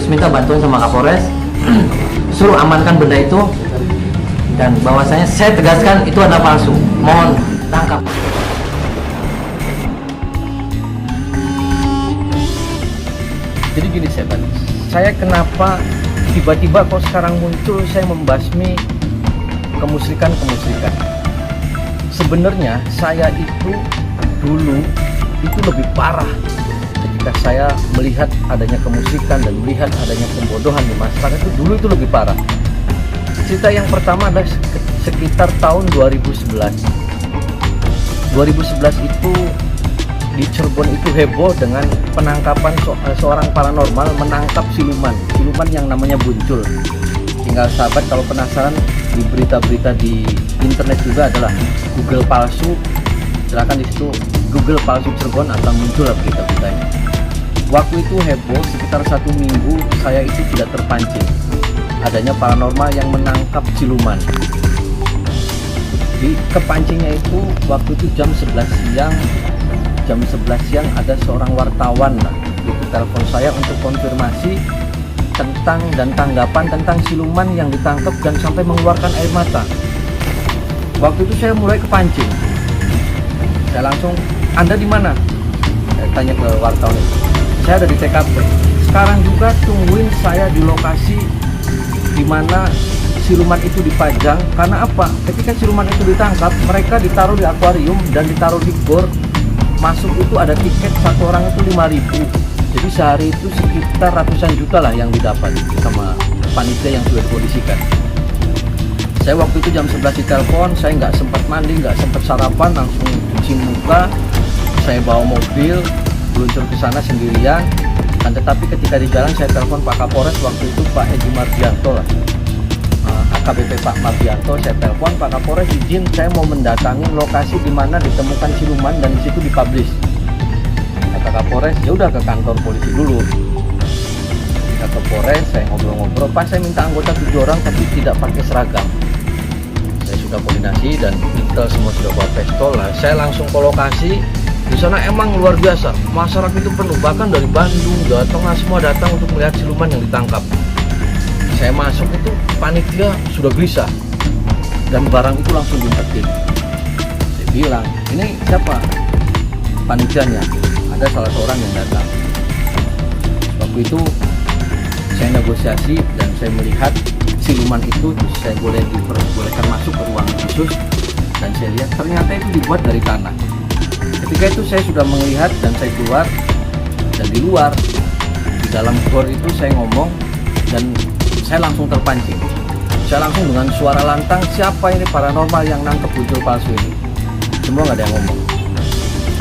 minta bantuan sama Kapolres suruh amankan benda itu, dan bahwasanya saya tegaskan itu adalah palsu, mohon tangkap. Jadi gini sahabat, saya kenapa tiba-tiba kok sekarang muncul saya membasmi kemusyrikan. Sebenarnya saya itu dulu itu lebih parah ketika saya melihat adanya kemusyrikan dan melihat adanya pembodohan di masyarakat. Itu dulu itu lebih parah. Cerita yang pertama adalah sekitar tahun 2011 itu di Cirebon itu heboh dengan penangkapan seorang paranormal menangkap siluman yang namanya Buncul. Tinggal sahabat kalau penasaran, di berita-berita di internet juga adalah Google palsu, silakan di situ Google palsu Cirebon akan muncul berita-beritanya. Waktu itu heboh sekitar 1 minggu, saya itu tidak terpancing adanya paranormal yang menangkap siluman. Di kepancingnya itu waktu itu jam 11 siang ada seorang wartawan itu telepon saya untuk konfirmasi tentang dan tanggapan tentang siluman yang ditangkap dan sampai mengeluarkan air mata. Waktu itu saya mulai kepancing. Saya langsung, "Anda di mana?" Saya tanya ke wartawan itu. "Saya ada di TKP." "Sekarang juga tungguin saya di lokasi di mana siluman itu dipajang." Karena apa? Ketika siluman itu ditangkap, mereka ditaruh di akuarium dan ditaruh di gor. Masuk itu ada tiket, satu orang itu 5.000. Jadi sehari itu sekitar ratusan juta lah yang didapat sama panitia yang sudah dikondisikan. Saya waktu itu jam 11 ditelepon, saya nggak sempat mandi, nggak sempat sarapan, langsung cuci muka. Saya bawa mobil, meluncur ke sana sendirian. Dan tetapi ketika di jalan saya telepon Pak Kapolres waktu itu, Pak Edi Mardianto lah, AKBP Pak Mardianto. Saya telepon, "Pak Kapolres izin saya mau mendatangi lokasi di mana ditemukan siluman dan di situ dipublish." Kata Kapolres, "Ya udah ke kantor polisi dulu." Kata Kapolres, saya ngobrol-ngobrol, "Pak, saya minta anggota 7 orang tapi tidak pakai seragam." Saya sudah koordinasi dan intel semua sudah bawa pistol lah. Saya langsung ke lokasi. Di sana emang luar biasa, masyarakat itu penuh, bahkan dari Bandung, Jawa Tengah semua datang untuk melihat siluman yang ditangkap. Saya masuk itu panitia sudah gelisah dan barang itu langsung diumpetin. Saya bilang, "Ini siapa panitianya?" Ada salah seorang yang datang. Waktu itu saya negosiasi dan saya melihat siluman itu, saya diperbolehkan masuk ke ruang khusus dan saya lihat ternyata itu dibuat dari tanah. Ketika itu saya sudah melihat dan saya keluar, dan di luar di dalam gor itu saya ngomong dan saya langsung terpancing. Saya langsung dengan suara lantang, "Siapa ini paranormal yang nangkep Buncul palsu ini?" Semua nggak ada yang ngomong.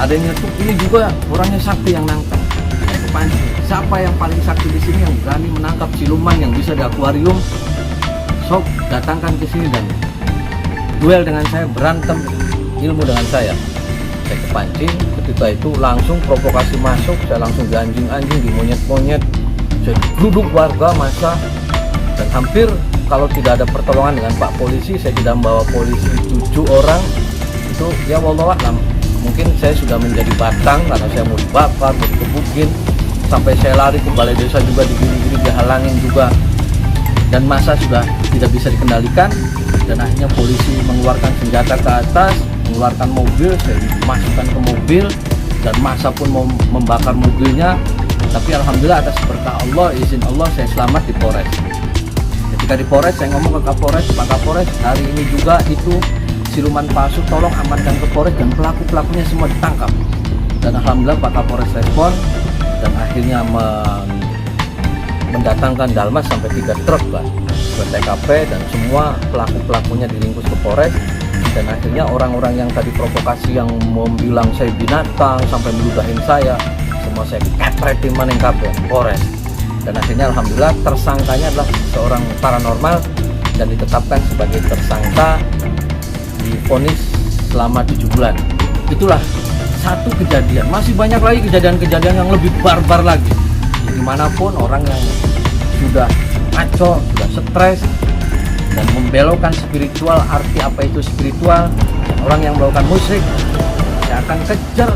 Ada yang nyetuk, "Ini juga orangnya sakti yang nangkep." Saya kepancing. Siapa yang paling sakti di sini yang berani menangkap siluman yang bisa di akuarium? Sok datangkan ke sini dan duel dengan saya, berantem ilmu dengan saya. Saya kepancing. Ketika itu langsung provokasi masuk. Saya langsung di anjing-anjing, di monyet-monyet. Saya duduk warga masa. Dan hampir kalau tidak ada pertolongan dengan Pak Polisi, saya tidak membawa polisi 7 orang, itu ya wallahualam. Mungkin saya sudah menjadi batang karena saya mau dibakar, mau dikebukin. Sampai saya lari ke balai desa juga, digini-gini, dihalangin juga. Dan masa sudah tidak bisa dikendalikan. Dan akhirnya polisi mengeluarkan senjata ke atas, mengeluarkan mobil, saya dimasukkan ke mobil. Dan masa pun mau membakar mobilnya. Tapi alhamdulillah atas berkah Allah, izin Allah, saya selamat di Polres. Ketika di Polres, saya ngomong ke Kapolres, "Pak Kapolres, hari ini juga itu siluman palsu, tolong amankan ke Polres dan pelakunya semua ditangkap." Dan alhamdulillah Pak Kapolres respon dan akhirnya mendatangkan dalmas sampai 3 truk lah ke TKP dan semua pelakunya diringkus ke Polres. Dan akhirnya orang-orang yang tadi provokasi yang membilang saya binatang sampai meludahin saya, semua saya kepretin maning kabeh Polres. Dan akhirnya alhamdulillah tersangkanya adalah seorang paranormal dan ditetapkan sebagai tersangka, divonis selama 7 bulan. Itulah satu kejadian. Masih banyak lagi kejadian-kejadian yang lebih barbar lagi. Dimanapun orang yang sudah ngaco, sudah stres dan membelokkan spiritual, arti apa itu spiritual, orang yang melakukan musyrik, saya akan kejar